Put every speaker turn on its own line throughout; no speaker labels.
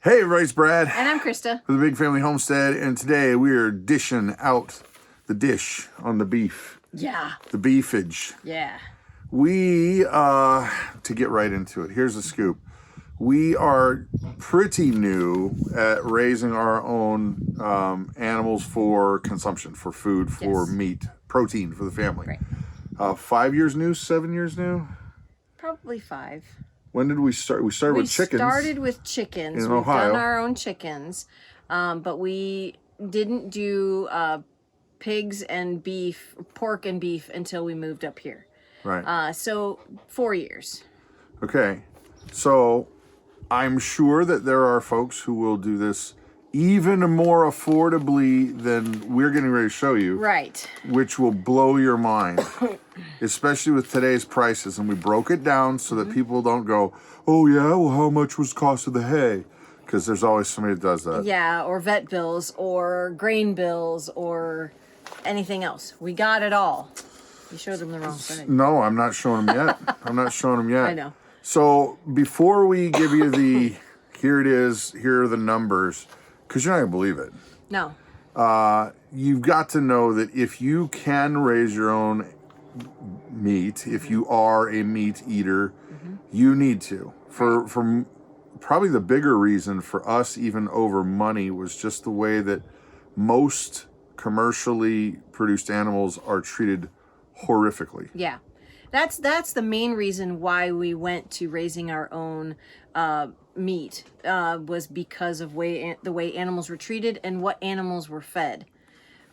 Hey, everybody, it's Brad.
And I'm Krista.
For the Big Family Homestead, and today we are dishing out the dish on the beef.
Yeah.
The beefage.
Yeah.
We, to get right into it, here's the scoop. We are pretty new at raising our own animals for consumption, for food, for meat, protein for the family.
Right.
5 years new, 7 years new?
Probably 5.
When did we start? We started with chickens.
We started with chickens.
In
We've
Ohio.
done our own chickens, but we didn't do pigs and beef, pork and beef until we moved up here.
Right.
So 4 years.
Okay. So I'm sure that there are folks who will do this even more affordably than we're getting ready to show you.
Right.
Which will blow your mind, especially with today's prices. And we broke it down so that people don't go, oh yeah, well how much was the cost of the hay? Because there's always somebody that does that.
Yeah, or vet bills, or grain bills, or anything else. We got it all. You showed them the wrong thing.
No, I'm not showing them yet. I'm not showing them yet.
I know.
So before we give you the, here it is, here are the numbers, because you're not going to believe it.
No.
You've got to know that if you can raise your own meat, if you are a meat eater, you need to. For probably the bigger reason for us even over money was just the way that most commercially produced animals are treated horrifically.
Yeah. That's the main reason why we went to raising our own meat, was because of the way animals were treated and what animals were fed.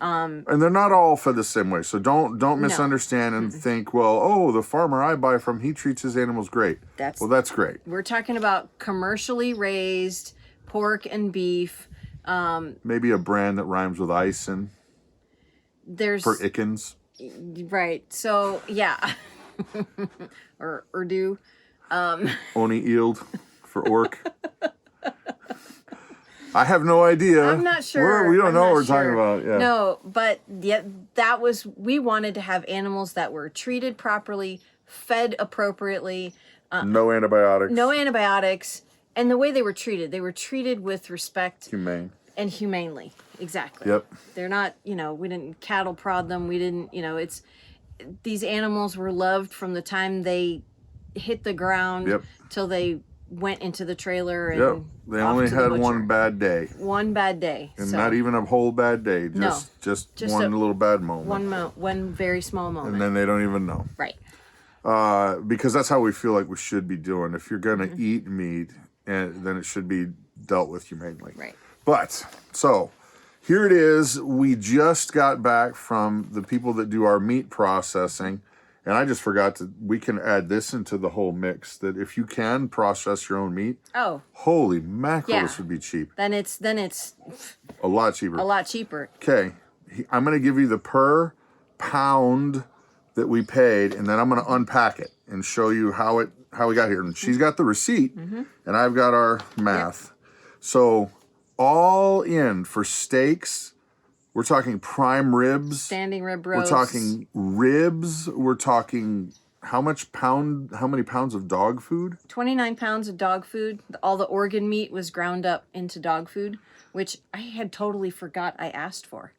And they're not all fed the same way. So don't misunderstand and think, well, oh, the farmer I buy from, he treats his animals great. Well, that's great.
We're talking about commercially raised pork and beef.
Maybe a brand that rhymes with Ison. For Ickens.
Right. So, yeah. or Urdu.
Oni Eild for orc. I have no idea.
I'm not sure.
We don't know what we're talking about. Yeah.
No, but yeah, we wanted to have animals that were treated properly, fed appropriately.
No antibiotics.
No antibiotics. And the way they were treated with respect.
Humane.
And humanely. Exactly.
Yep.
They're not, we didn't cattle prod them. We didn't, these animals were loved from the time they hit the ground till they went into the trailer and
they only had one bad day.
One bad day.
And not even a whole bad day. Just one little bad moment.
One very small moment.
And then they don't even know.
Right.
Because that's how we feel like we should be doing. If you're going to eat meat, then it should be dealt with humanely.
Right.
But, so, here it is. We just got back from the people that do our meat processing. And I just forgot we can add this into the whole mix, that if you can process your own meat, holy mackerel, this would be cheap.
Then it's
a lot cheaper.
A lot cheaper.
Okay, I'm going to give you the per pound that we paid, and then I'm going to unpack it and show you how we got here. And she's got the receipt, and I've got our math. So all in for steaks. We're talking prime ribs.
Standing rib roast.
We're talking ribs. We're talking how many pounds of dog food? 29
pounds of dog food. All the organ meat was ground up into dog food, which I had totally forgot I asked for.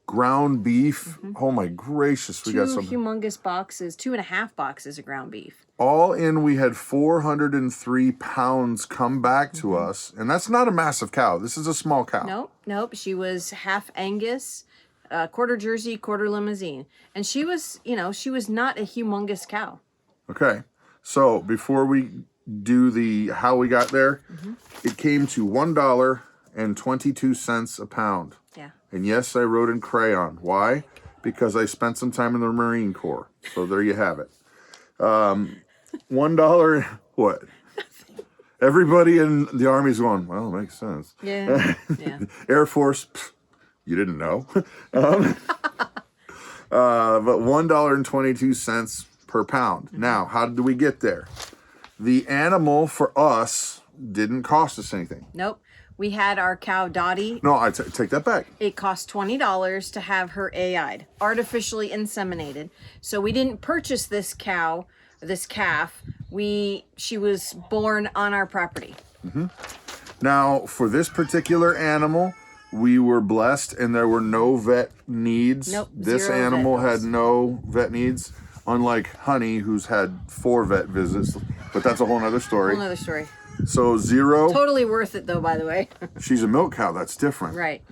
Ground beef. Oh my gracious. We got some
humongous boxes, 2.5 boxes of ground beef.
All in, we had 403 pounds come back to us. And that's not a massive cow. This is a small cow.
Nope. She was half Angus, quarter Jersey, quarter Limousin. And she was not a humongous cow.
Okay. So before we do how we got there, it came to $1.22 a pound.
Yeah.
And yes, I wrote in crayon. Why? Because I spent some time in the Marine Corps. So there you have it. $1, what? Everybody in the Army's going, well, it makes sense.
Yeah.
Air Force, you didn't know. But $1.22 per pound. Now, how did we get there? The animal for us didn't cost us anything.
Nope. We had our cow Dottie.
No, I take that back.
It cost $20 to have her AI'd, artificially inseminated. So we didn't purchase this cow, this calf. She was born on our property.
Now, for this particular animal, we were blessed and there were no vet needs.
Nope,
This
zero
animal
vet
had
bills.
no vet needs, unlike Honey, who's had 4 vet visits. But that's a whole nother story.
Whole nother story.
So 0.
Totally worth it though, by the way.
She's a milk cow. That's different.
Right.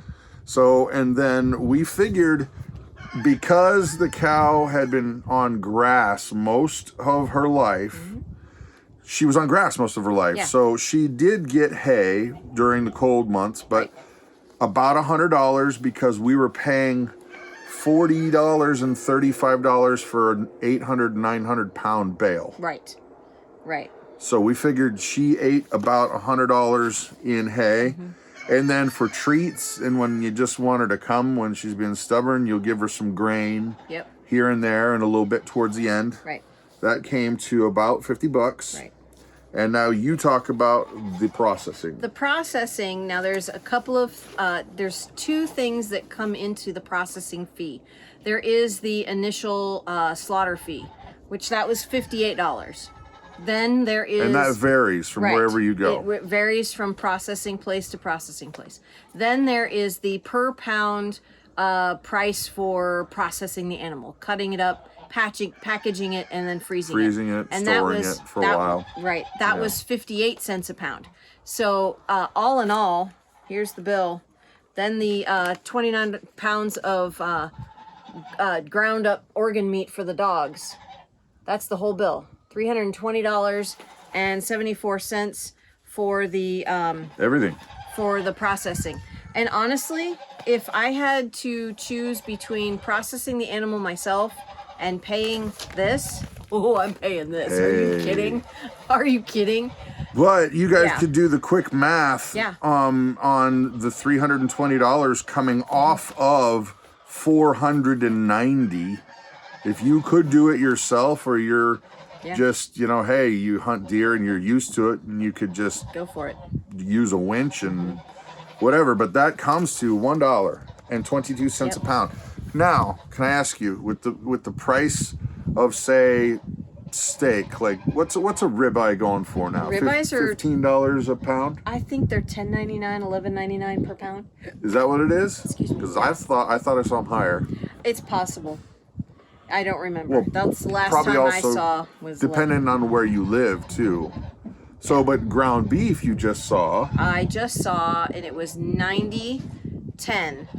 So, and then we figured because the cow had been on grass most of her life, she was on grass most of her life.
Yeah.
So she did get hay during the cold months, but about $100 because we were paying $40 and $35 for an 800, 900 pound bale.
Right. Right.
So we figured she ate about $100 in hay. And then for treats, and when you just want her to come when she's being stubborn, you'll give her some grain here and there and a little bit towards the end.
Right.
That came to about $50.
Right.
And now you talk about the processing.
The processing, now there's a couple of, there's 2 things that come into the processing fee. There is the initial slaughter fee, which that was $58. Then there is...
And that varies from wherever you go.
It varies from processing place to processing place. Then there is the per pound price for processing the animal, cutting it up, packaging it, and then freezing it.
And storing it for a while.
Right. That was 58 cents a pound. So all in all, here's the bill. Then the 29 pounds of ground up organ meat for the dogs. That's the whole bill. $320.74 for the
Everything.
for the processing. And honestly, if I had to choose between processing the animal myself and paying this, I'm paying this. Are you kidding? Are you kidding?
But you guys could do the quick math on the $320 coming off of $490. If you could do it yourself, or you're just, hey, you hunt deer and you're used to it, and you could just
go for it.
Use a winch and whatever. But that comes to $1.22 a pound. Now, can I ask you, with the price of, say, steak, like what's a ribeye going for now?
Ribeyes are
$15 a pound.
I think they're $10.99, $11.99 per pound.
Is that what it is?
Excuse me.
Because I thought I saw them higher.
It's possible. I don't remember.
Well,
that's the last
probably
time
also
I saw was
depending on where you live too. So, but ground beef you just saw.
I just saw, and it was 90-10.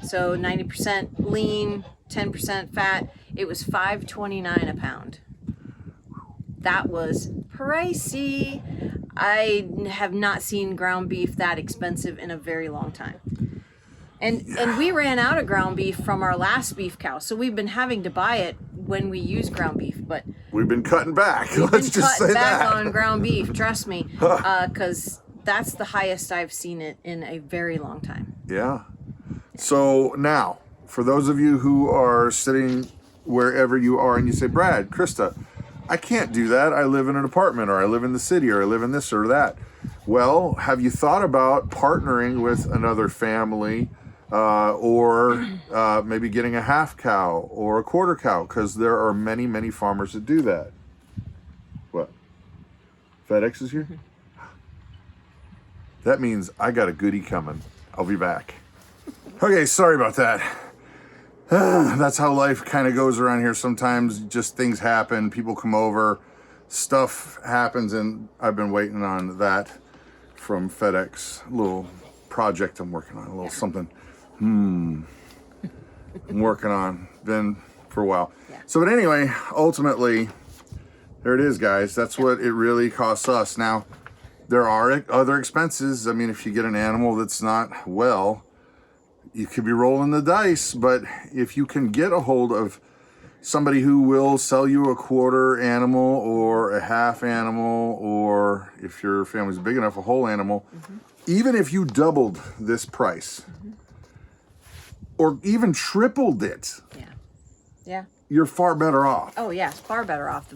So 90% lean, 10% fat. It was $5.29 a pound. That was pricey. I have not seen ground beef that expensive in a very long time. And we ran out of ground beef from our last beef cow, so we've been having to buy it when we use ground beef. But
we've been cutting back.
Let's just say that on ground beef. Trust me, because that's the highest I've seen it in a very long time.
Yeah. So now, for those of you who are sitting wherever you are, and you say, Brad, Christa, I can't do that. I live in an apartment, or I live in the city, or I live in this or that. Well, have you thought about partnering with another family? Or maybe getting a half cow or a quarter cow, because there are many, many farmers that do that. What? FedEx is here? That means I got a goodie coming. I'll be back. Okay, sorry about that. That's how life kind of goes around here. Sometimes just things happen, people come over, stuff happens, and I've been waiting on that from FedEx. A little project I'm working on, a little something. I'm working on, been for a while. So, but anyway, ultimately, there it is, guys. That's what it really costs us. Now, there are other expenses. I mean, if you get an animal that's not well, you could be rolling the dice. But if you can get a hold of somebody who will sell you a quarter animal or a half animal, or if your family's big enough, a whole animal, even if you doubled this price, or even tripled it, you're far better off.
Oh yeah, far better off.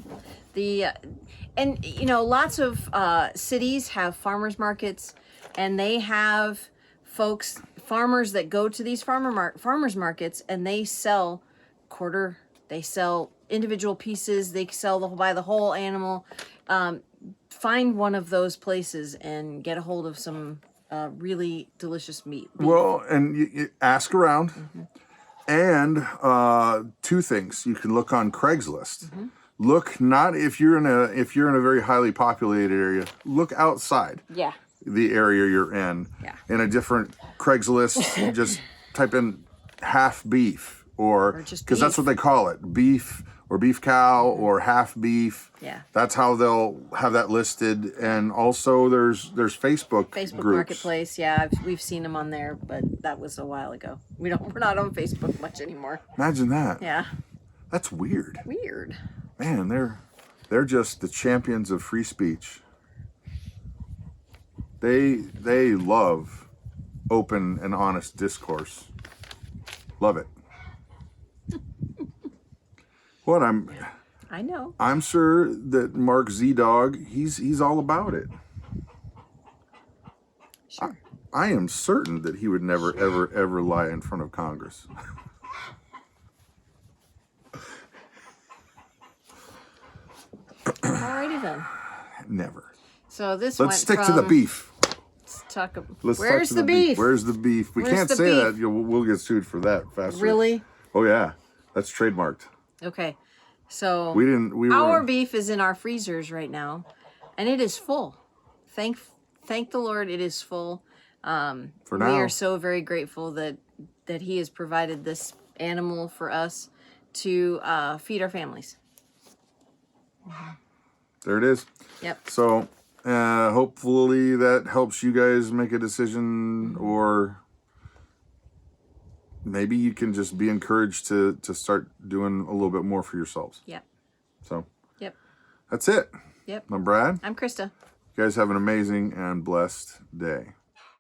And lots of cities have farmers markets, and they have farmers that go to these farmers markets, and they sell quarter, they sell individual pieces, they buy the whole animal. Find one of those places and get a hold of some really delicious meat. Beef.
Well, and you ask around. And two things. You can look on Craigslist. Look not if you're in a very highly populated area, look outside.
Yeah.
The area you're in.
Yeah.
In a different Craigslist, just type in half beef or
just
because that's what they call it. Beef or beef cow or half beef.
Yeah.
That's how they'll have that listed. And also there's Facebook groups.
Marketplace. Yeah, we've seen them on there, but that was a while ago. We're not on Facebook much anymore.
Imagine that.
Yeah.
That's weird.
Weird.
Man, they're just the champions of free speech. They love open and honest discourse. Love it. What
I know.
I'm sure that Mark Z Dog, he's all about it.
Sure.
I am certain that he would never ever lie in front of Congress.
Alrighty then.
Never.
So this
Let's stick to the beef.
Where's the beef?
Where's the beef? We
Where's
can't
the
say
beef?
that. We'll get sued for that faster.
Really?
Oh yeah, that's trademarked.
Okay. So
Our
beef is in our freezers right now, and it is full. Thank the Lord, it is full.
For now,
we are so very grateful that He has provided this animal for us to feed our families.
There it is.
Yep.
So hopefully that helps you guys make a decision, or maybe you can just be encouraged to start doing a little bit more for yourselves.
Yep.
So.
Yep.
That's it.
Yep.
I'm Brad.
I'm Krista.
You guys have an amazing and blessed day.